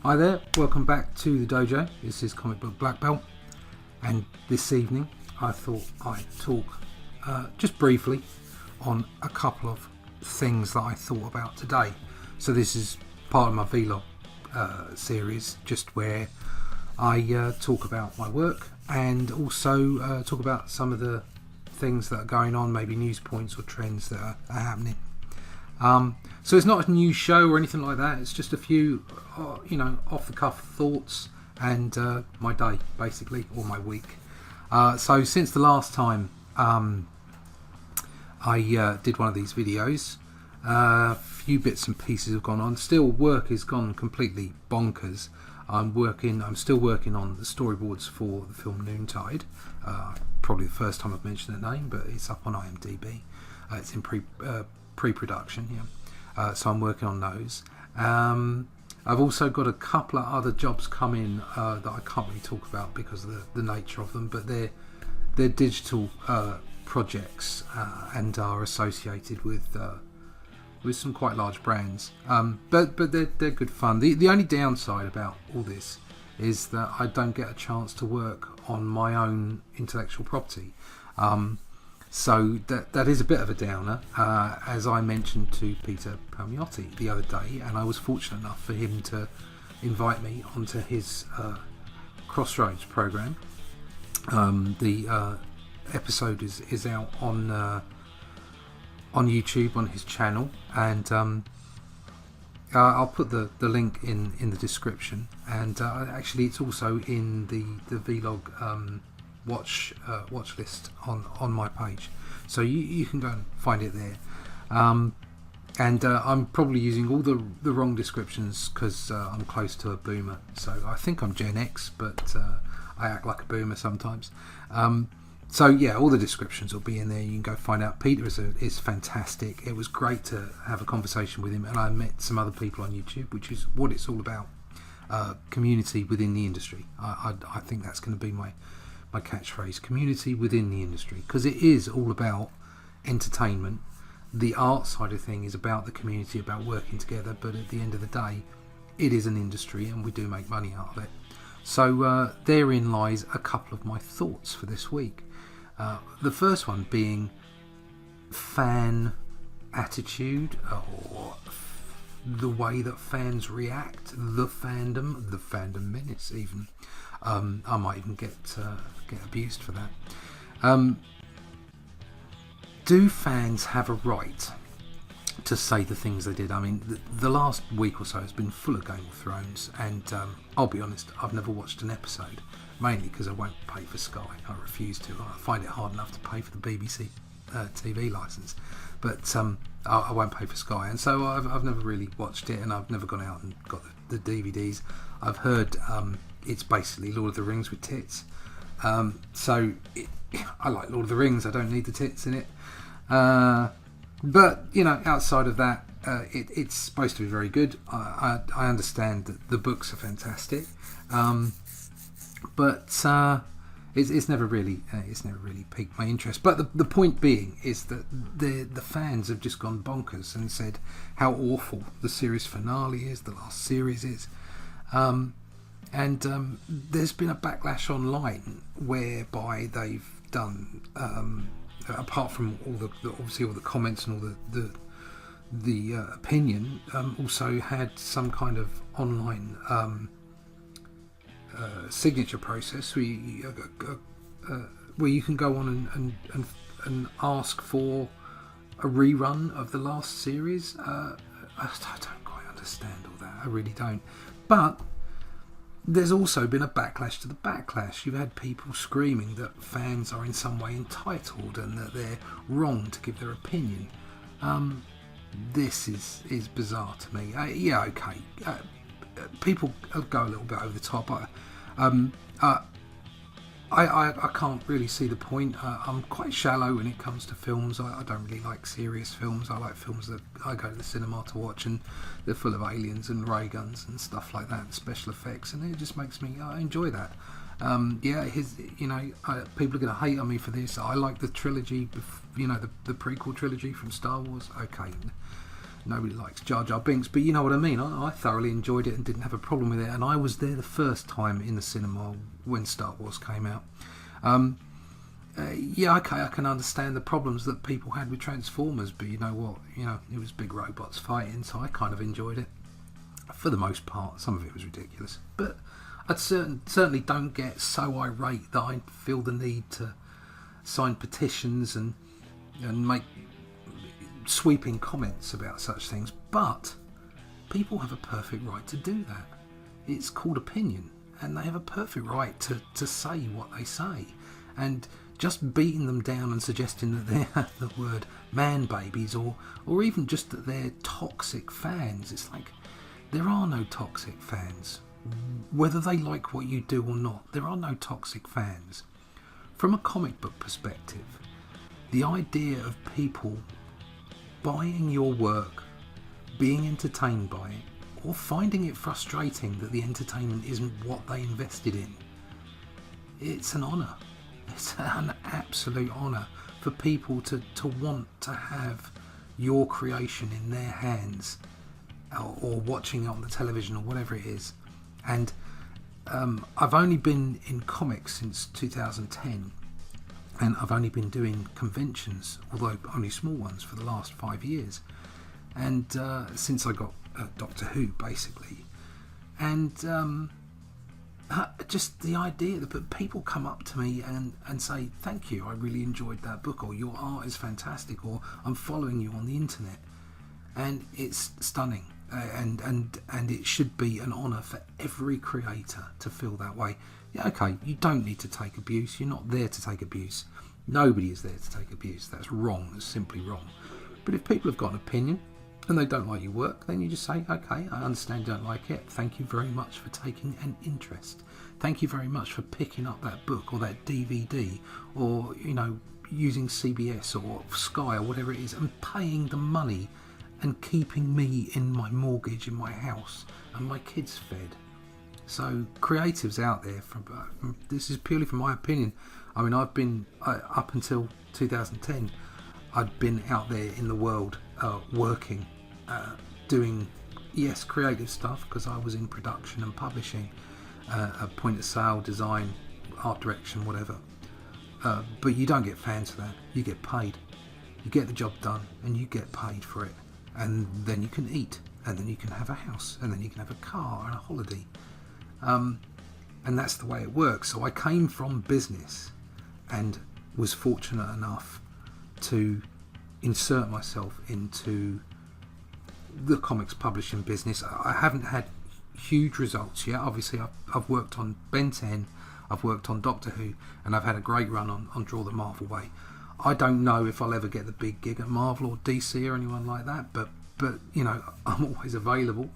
Hi there, welcome back to the dojo. This is Comic Book Black Belt, and this evening I thought I'd talk just briefly on a couple of things that I thought about today. So this is part of my vlog series, just where I talk about my work and also talk about some of the things that are going on, maybe news points or trends that are happening. So it's not a new show or anything like that. It's just a few, off the cuff thoughts and my day, basically, or my week. So since the last time I did one of these videos, a few bits and pieces have gone on. Still, work has gone completely bonkers. I'm still working on the storyboards for the film Noontide. Probably the first time I've mentioned the name, but it's up on IMDb. It's in pre-production, yeah. So I'm working on those. I've also got a couple of other jobs coming that I can't really talk about because of the nature of them, but they're digital projects and are associated with some quite large brands. But they're good fun. The only downside about all this is that I don't get a chance to work on my own intellectual property. So that is a bit of a downer, as I mentioned to Peter Palmiotti the other day, and I was fortunate enough for him to invite me onto his Crossroads program. The episode is out on YouTube on his channel, and I'll put the link in the description, and actually it's also in the vlog watch list on my page, so you can go and find it there. And I'm probably using all the wrong descriptions because I'm close to a boomer, so I think I'm Gen X, but I act like a boomer sometimes. So yeah, all the descriptions will be in there. You can go find out. Peter is fantastic. It was great to have a conversation with him, and I met some other people on YouTube, which is what it's all about. Community within the industry. I think that's going to be my catchphrase, community within the industry, because it is all about entertainment. The art side of thing is about the community, about working together, but at the end of the day it is an industry and we do make money out of it. So therein lies a couple of my thoughts for this week. The first one being fan attitude, or the way that fans react, the fandom menace even. I might even get abused for that. Do fans have a right to say the things they did? I mean, the last week or so has been full of Game of Thrones, and I'll be honest, I've never watched an episode, mainly because I won't pay for Sky. I refuse to. I find it hard enough to pay for the BBC TV licence, but I won't pay for Sky, and so I've never really watched it, and I've never gone out and got the DVDs. I've heard it's basically Lord of the Rings with tits. I like Lord of the Rings. I don't need the tits in it. But outside of that, it's supposed to be very good. I understand that the books are fantastic, but it's never really piqued my interest. But the point being is that the fans have just gone bonkers and said how awful the series finale is, the last series is. And there's been a backlash online whereby they've done, apart from all the comments and all the opinion, also had some kind of online signature process where you can go on and ask for a rerun of the last series. I don't quite understand all that. I really don't. But there's also been a backlash to the backlash. You've had people screaming that fans are in some way entitled and that they're wrong to give their opinion. This is bizarre to me. Okay. People go a little bit over the top. I can't really see the point. I'm quite shallow when it comes to films. I don't really like serious films. I like films that I go to the cinema to watch, and they're full of aliens and ray guns and stuff like that, and special effects, and it just makes me enjoy that. People are going to hate on me for this. I like the trilogy, the prequel trilogy from Star Wars. Okay, nobody likes Jar Jar Binks, but you know what I mean. I thoroughly enjoyed it and didn't have a problem with it, and I was there the first time in the cinema when Star Wars came out. Yeah, okay, I can understand the problems that people had with Transformers, but you know what? It was big robots fighting, so I kind of enjoyed it for the most part. Some of it was ridiculous, but I certainly don't get so irate that I feel the need to sign petitions and make sweeping comments about such things. But people have a perfect right to do that. It's called opinion, and they have a perfect right to say what they say. And just beating them down and suggesting that they're the word man babies, or even just that they're toxic fans, it's like, there are no toxic fans. Whether they like what you do or not, there are no toxic fans. From a comic book perspective, the idea of people buying your work, being entertained by it, or finding it frustrating that the entertainment isn't what they invested in, it's an honour. It's an absolute honour for people to want to have your creation in their hands, or watching it on the television or whatever it is. And I've only been in comics since 2010, and I've only been doing conventions, although only small ones, for the last 5 years, and since I got Doctor Who, basically. And just the idea that people come up to me and say, thank you, I really enjoyed that book, or your art is fantastic, or I'm following you on the internet, and it's stunning. And it should be an honour for every creator to feel that way. Yeah, okay, you don't need to take abuse. You're not there to take abuse. Nobody is there to take abuse. That's wrong. That's simply wrong. But if people have got an opinion and they don't like your work, then you just say, okay, I understand you don't like it. Thank you very much for taking an interest. Thank you very much for picking up that book or that DVD, or using CBS or Sky or whatever it is, and paying the money and keeping me in my mortgage in my house and my kids fed. So creatives out there, this is purely from my opinion. I mean, I've been up until 2010, I'd been out there in the world working, doing creative stuff, because I was in production and publishing, point of sale, design, art direction, whatever. But you don't get fans for that. You get paid. You get the job done and you get paid for it. And then you can eat, and then you can have a house, and then you can have a car and a holiday. And that's the way it works. So I came from business and was fortunate enough to insert myself into the comics publishing business. I haven't had huge results yet. Obviously, I've worked on Ben 10, I've worked on Doctor Who, and I've had a great run on Draw the Marvel Way. I don't know if I'll ever get the big gig at Marvel or DC or anyone like that, but I'm always available.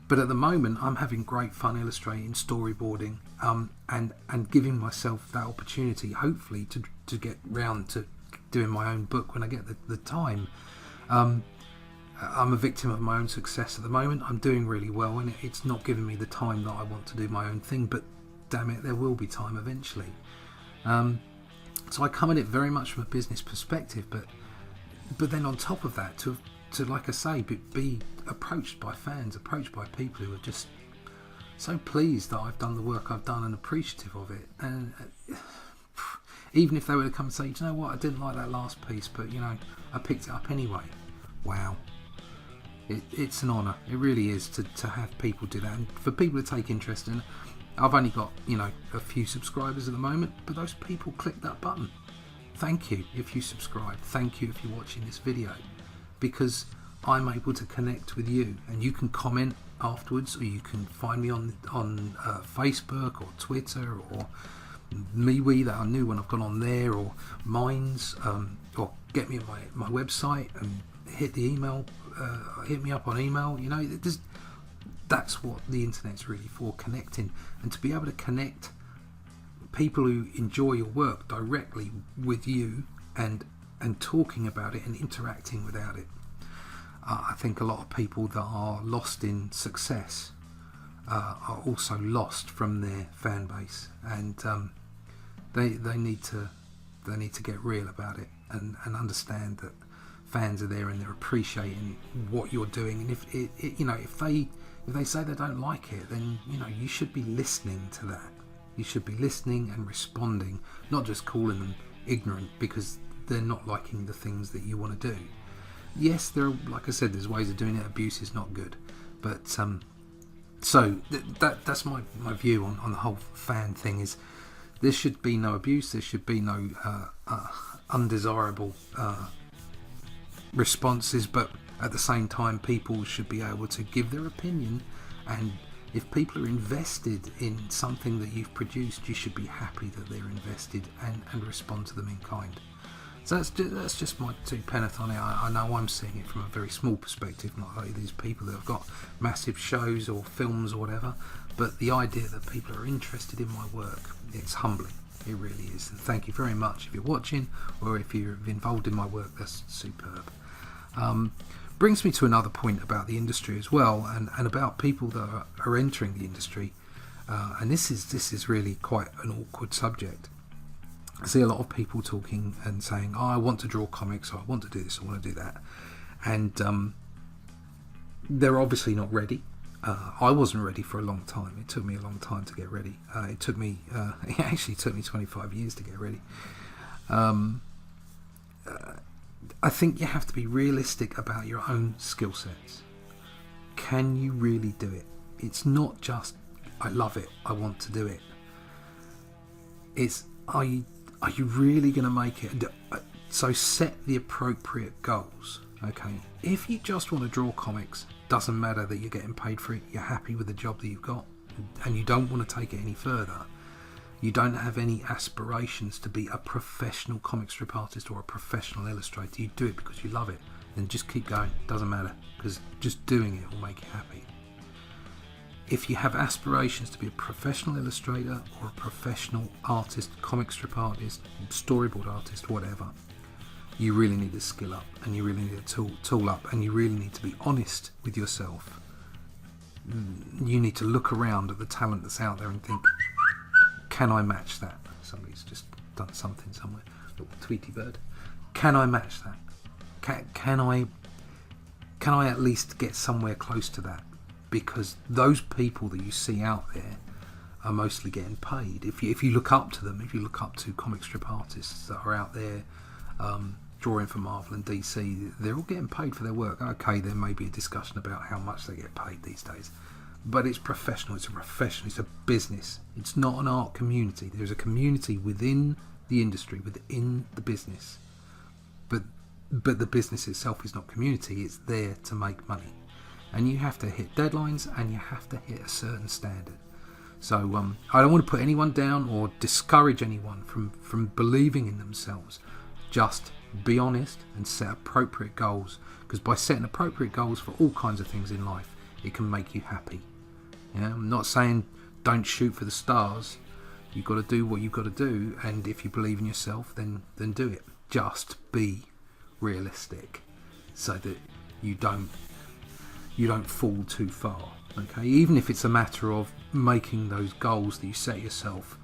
But at the moment, I'm having great fun illustrating, storyboarding, and giving myself that opportunity, hopefully, to get round to doing my own book when I get the time. I'm a victim of my own success at the moment. I'm doing really well, and it's not giving me the time that I want to do my own thing, but damn it, there will be time eventually. So I come at it very much from a business perspective, but then on top of that, to like I say, be approached by fans, approached by people who are just so pleased that I've done the work I've done and appreciative of it. And even if they were to come and say, do you know what, I didn't like that last piece, but I picked it up anyway. Wow. It's an honour. It really is to have people do that, and for people to take interest in it. I've only got, a few subscribers at the moment, but those people click that button. Thank you if you subscribe. Thank you if you're watching this video, because I'm able to connect with you, and you can comment afterwards, or you can find me on Facebook or Twitter or MeWe, that I knew when I've gone on there, or Minds, or get me at my website and hit the email, hit me up on email. That's what the internet's really for, connecting, and to be able to connect people who enjoy your work directly with you and talking about it and interacting without it. I think a lot of people that are lost in success are also lost from their fan base, and they need to get real about it and understand that fans are there and they're appreciating what you're doing. And if they say they don't like it, then you should be listening to that. You should be listening and responding, not just calling them ignorant because they're not liking the things that you want to do. Yes, there are, like I said, there's ways of doing it. Abuse is not good, but so that's my view on the whole fan thing. Is there should be no abuse. There should be no undesirable responses, but at the same time, people should be able to give their opinion. And if people are invested in something that you've produced, you should be happy that they're invested and respond to them in kind. So that's just my 2 pence on it. I know I'm seeing it from a very small perspective, not like these people that have got massive shows or films or whatever, but the idea that people are interested in my work, it's humbling. It really is. And thank you very much if you're watching or if you're involved in my work. That's superb. Brings me to another point about the industry as well, and about people that are entering the industry. And this is really quite an awkward subject. I see a lot of people talking and saying, I want to draw comics, or I want to do this, I want to do that. And they're obviously not ready. I wasn't ready for a long time. It took me a long time to get ready. It actually took me 25 years to get ready. I think you have to be realistic about your own skill sets. Can you really do it? It's not just, I love it, I want to do it. It's, are you really going to make it? So set the appropriate goals. Okay, if you just want to draw comics, doesn't matter that you're getting paid for it, you're happy with the job that you've got, and you don't want to take it any further, you don't have any aspirations to be a professional comic strip artist or a professional illustrator, you do it because you love it, then just keep going, doesn't matter, because just doing it will make you happy. If you have aspirations to be a professional illustrator or a professional artist, comic strip artist, storyboard artist, whatever, you really need to skill up, and you really need to tool up, and you really need to be honest with yourself. You need to look around at the talent that's out there and think, can I match that? Somebody's just done something somewhere, little Tweety bird. Can I match that? Can I at least get somewhere close to that? Because those people that you see out there are mostly getting paid. If you look up to them, if you look up to comic strip artists that are out there drawing for Marvel and DC, they're all getting paid for their work. Okay, there may be a discussion about how much they get paid these days, but it's professional, it's a business. It's not an art community. There's a community within the industry, within the business, but the business itself is not community. It's there to make money. And you have to hit deadlines, and you have to hit a certain standard. So I don't want to put anyone down or discourage anyone from believing in themselves. Just be honest and set appropriate goals, because by setting appropriate goals for all kinds of things in life, it can make you happy. Yeah? I'm not saying don't shoot for the stars. You've got to do what you've got to do, and if you believe in yourself, then do it. Just be realistic, so that you don't fall too far. Okay, even if it's a matter of making those goals that you set yourself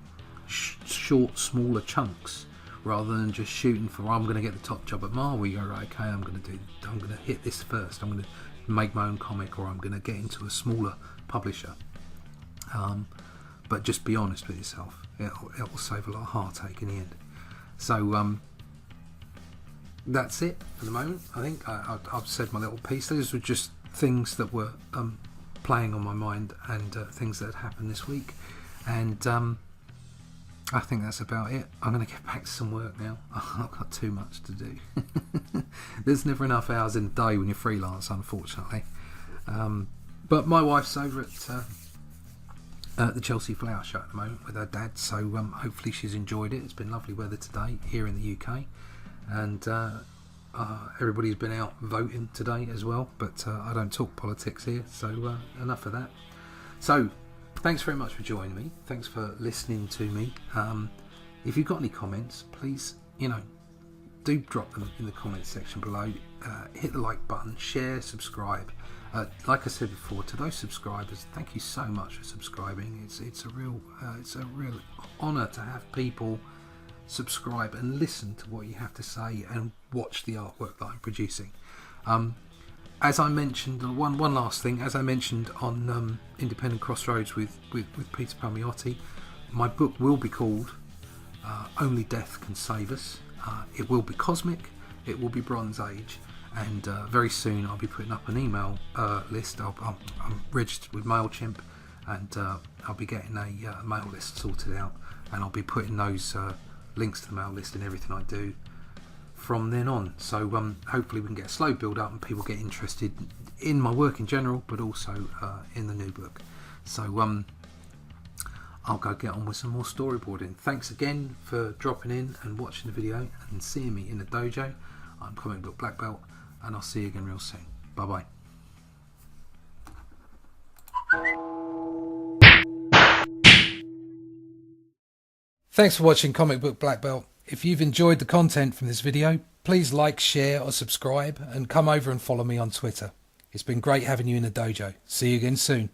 short, smaller chunks, rather than just shooting for, I'm going to get the top job at Marvel. You go, right, okay, I'm going to hit this first. I'm going to make my own comic, or I'm going to get into a smaller publisher. But just be honest with yourself. It'll save a lot of heartache in the end. So that's it for the moment. I think I've said my little piece. Those were just things that were playing on my mind, and things that had happened this week, and I think that's about it. I'm going to get back to some work now. I've got too much to do. There's never enough hours in a day when you're freelance, unfortunately. But my wife's over at the Chelsea Flower Show at the moment with her dad, so hopefully she's enjoyed it. It's been lovely weather today here in the UK, and everybody's been out voting today as well, but I don't talk politics here, so enough of that. So thanks very much for joining me. Thanks for listening to me. If you've got any comments, please, do drop them in the comments section below. Hit the like button, share, subscribe. Like I said before, to those subscribers, thank you so much for subscribing. It's a real honour to have people subscribe and listen to what you have to say and watch the artwork that I'm producing. As I mentioned, one last thing, as I mentioned on Independent Crossroads with Peter Palmiotti, my book will be called Only Death Can Save Us. It will be cosmic, it will be Bronze Age, and very soon I'll be putting up an email list. I'm registered with MailChimp, and I'll be getting a mail list sorted out, and I'll be putting those links to the mail list and everything I do from then on. So hopefully we can get a slow build up and people get interested in my work in general, but also in the new book. So I'll go get on with some more storyboarding. Thanks again for dropping in and watching the video and seeing me in the dojo. I'm Comic Book Black Belt, and I'll see you again real soon. Bye bye. Thanks for watching Comic Book Black Belt. If you've enjoyed the content from this video, please like, share or subscribe, and come over and follow me on Twitter. It's been great having you in the dojo. See you again soon.